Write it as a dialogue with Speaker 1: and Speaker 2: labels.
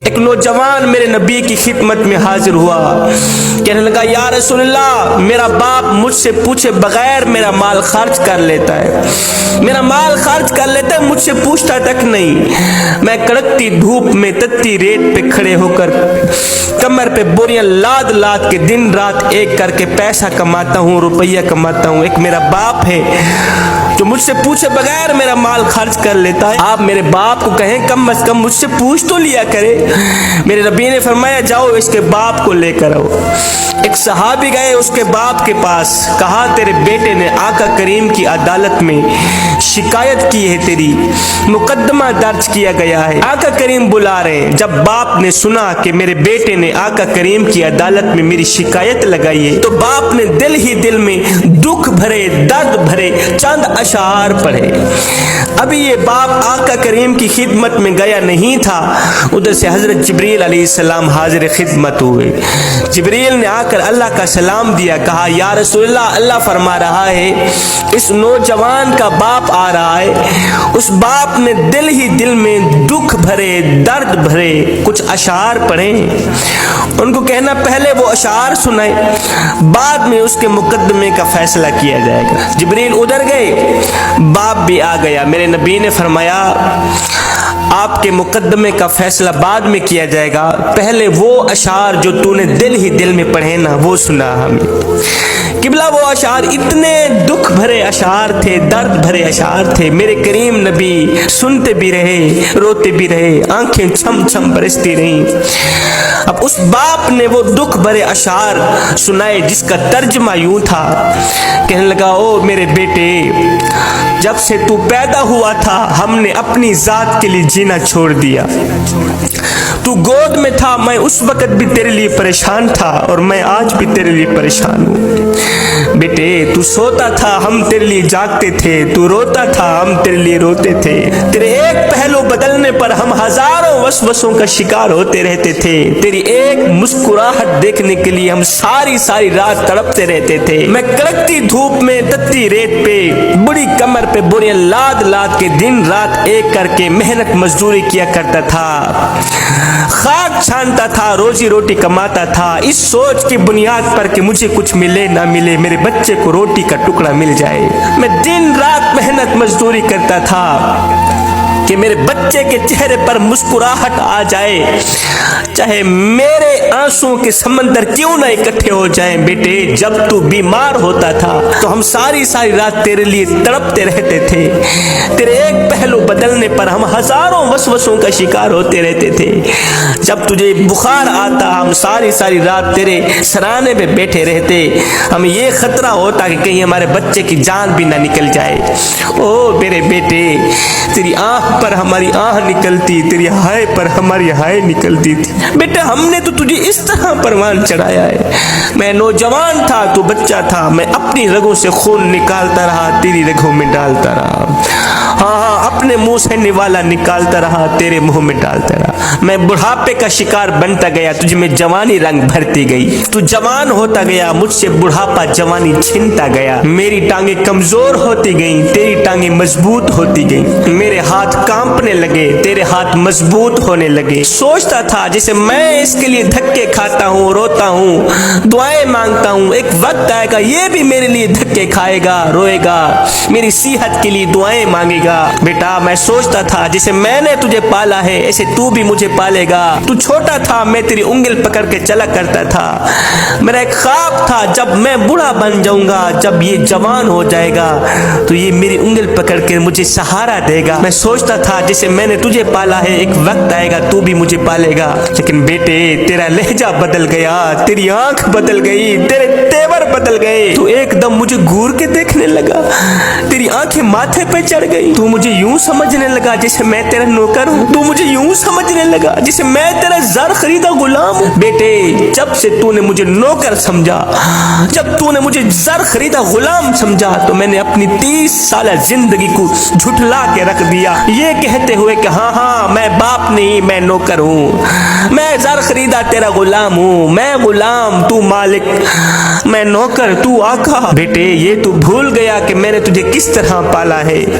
Speaker 1: ایک نوجوان میرے نبی کی خدمت میں حاضر ہوا، کہنے لگا یا رسول اللہ میرا باپ مجھ سے پوچھے بغیر میرا مال خرچ کر لیتا ہے، میرا مال خرچ کر لیتا ہے، مجھ سے پوچھتا تک نہیں۔ میں کڑکتی دھوپ میں تتی ریت پہ کھڑے ہو کر کمر پہ بوریاں لاد لاد کے دن رات ایک کر کے پیسہ کماتا ہوں، روپیہ کماتا ہوں۔ ایک میرا باپ ہے جو مجھ سے پوچھے بغیر میرا مال خرچ کر لیتا ہے، آپ میرے باپ کو کہیں کم از کم مجھ سے پوچھ تو لیا کرے۔ میرے نبی نے فرمایا جاؤ اس کے باپ کو لے کر آؤ۔ ایک صحابی گئے اس کے باپ کے پاس، کہا تیرے بیٹے نے آقا کریم کی عدالت میں شکایت کی ہے، تیری مقدمہ درج کیا گیا ہے، آقا کریم بلا رہے ہیں۔ جب باپ نے سنا کہ میرے بیٹے نے آقا کریم کی عدالت میں میری شکایت لگائی ہے تو باپ نے دل ہی دل میں دکھ بھرے درد بھرے چند اشعار پڑھے۔ ابھی یہ باپ آقا کریم کی خدمت میں گیا نہیں تھا، ادھر سے حضرت جبریل علیہ السلام حاضر خدمت ہوئے۔ جبریل نے آ کر اللہ کا سلام دیا، کہا یا رسول اللہ، اللہ فرما رہا ہے اس نوجوان کا باپ آ رہا ہے، اس باپ نے دل ہی دل میں دکھ بھرے درد بھرے کچھ اشعار پڑھے، ان کو کہنا پہلے وہ اشعار سنائے، بعد میں اس کے مقدمے کا فیصلہ کیا جائے گا۔ جبریل ادھر گئے، باپ بھی آ گیا۔ میرے نبی نے فرمایا آپ کے مقدمے کا فیصلہ بعد میں کیا جائے گا، پہلے وہ اشعار جو تو نے دل ہی دل میں پڑھے نا وہ سنا ہمیں۔ قبلہ وہ اشعار اتنے دکھ بھرے اشعار تھے، درد بھرے اشعار تھے، میرے کریم نبی سنتے بھی رہے، روتے بھی رہے، آنکھیں چھم چھم برستی رہیں۔ اب اس باپ نے وہ دکھ بھرے اشعار سنائے جس کا ترجمہ یوں تھا، کہنے لگا او میرے بیٹے، جب سے تو پیدا ہوا تھا ہم نے اپنی ذات کے لیے جینا چھوڑ دیا، تو گود میں تھا میں اس وقت بھی تیرے لیے پریشان تھا اور میں آج بھی تیرے لیے پریشان ہوں۔ بیٹے تو سوتا تھا ہم تیرے لیے جاگتے تھے، تو روتا تھا ہم تیرے لیے روتے تھے، تیرے ایک پہلو بدلنے پر ہم ہزاروں وسوسوں کا شکار ہوتے رہتے تھے، تیری ایک مسکراہٹ دیکھنے کے لیے ہم ساری ساری رات تڑپتے رہتے تھے۔ میں کڑکتی دھوپ میں تتی ریت پہ بڑی کمر پہ بوریاں لاد لاد کے دن رات ایک کر کے محنت مزدوری کیا کرتا تھا، خاک چھانتا تھا، روزی روٹی کماتا تھا، اس سوچ کی بنیاد پر کہ مجھے کچھ ملے نہ ملے میرے بچے کو روٹی کا ٹکڑا مل جائے۔ میں دن رات محنت مزدوری کرتا تھا کہ میرے بچے کے چہرے پر مسکراہٹ آ جائے، چاہے میرے آنسوں کے سمندر کیوں نہ اکٹھے ہو جائیں۔ بیٹے جب تو بیمار ہوتا تھا تو ہم ساری ساری رات تیرے لیے تڑپتے رہتے تھے، تیرے ایک پہلو بدلنے پر ہم ہزاروں وسوسوں کا شکار ہوتے رہتے تھے، جب تجھے بخار آتا ہم ساری ساری رات تیرے سرانے پہ بیٹھے رہتے، ہمیں یہ خطرہ ہوتا کہ کہیں ہمارے بچے کی جان بھی نہ نکل جائے۔ او میرے بیٹے تیری آنکھ پر ہماری آنکھ نکلتی، تیری ہائے پر ہماری ہائے نکلتی تھی۔ بیٹا ہم نے تو تجھے اس طرح پروان چڑھایا ہے، میں نوجوان تھا تو بچہ تھا، میں اپنی رگوں سے خون نکالتا رہا، تیری رگوں میں ڈالتا رہا، ہاں اپنے منہ سے نوالا نکالتا رہا، تیرے منہ میں ڈالتا رہا۔ میں بڑھاپے کا شکار بنتا گیا، تجھ میں جوانی رنگ بھرتی گئی، تو جوان ہوتا گیا، مجھ سے بڑھاپا جوانی چھنتا گیا، میری ٹانگیں کمزور ہوتی گئیں، تیری ٹانگیں مضبوط ہوتی گئیں، میرے ہاتھ کانپنے لگے، تیرے ہاتھ مضبوط ہونے لگے۔ سوچتا تھا جیسے میں اس کے لیے دھکے کھاتا ہوں، روتا ہوں، دعائیں مانگتا ہوں، ایک وقت آئے گا یہ بھی میرے لیے دھکے کھائے گا، روئے گا، میری صحت کے لیے دعائیں مانگے گا۔ بیٹا میں سوچتا تھا جیسے میں نے تجھے پالا ہے ایسے تو بھی مجھے پالے گا، تو چھوٹا تھا میں تیری انگل پکڑ کے چلا کرتا تھا، میرا ایک خواب تھا جب میں بوڑھا بن جاؤں گا، جب یہ جوان ہو جائے گا تو یہ میری انگل پکڑ کے مجھے سہارا دے گا۔ میں سوچتا تھا جیسے میں نے تجھے پالا ہے ایک وقت آئے گا تو بھی مجھے پالے گا، لیکن بیٹے تیرا لہجہ بدل گیا، تیری آنکھ بدل گئی، تیرے تیور بدل گئے، تو ایک دم مجھے گور کے دیکھنے لگا، تیری آنکھیں ماتھے پہ چڑھ گئی، تو مجھے یوں سمجھنے لگا جیسے میں تیرا نوکر ہوں، تو مجھے یوں سمجھنے لگا جیسے میں تیرا زر خریدا غلام ہوں۔ بیٹے جب سے تو نے مجھے نوکر سمجھا، جب تو نے مجھے زر خریدا غلام سمجھا تو میں نے اپنی 30 سالہ زندگی کو جھٹلا کے رکھ دیا، یہ کہتے ہوئے کہ ہاں میں باپ نہیں میں نوکر ہوں، میں زر خریدا تیرا غلام ہوں، میں غلام تو مالک، میں نوکر تو آقا۔ بیٹے یہ تو بھول گیا کہ میں نے تجھے کس طرح پالا ہے،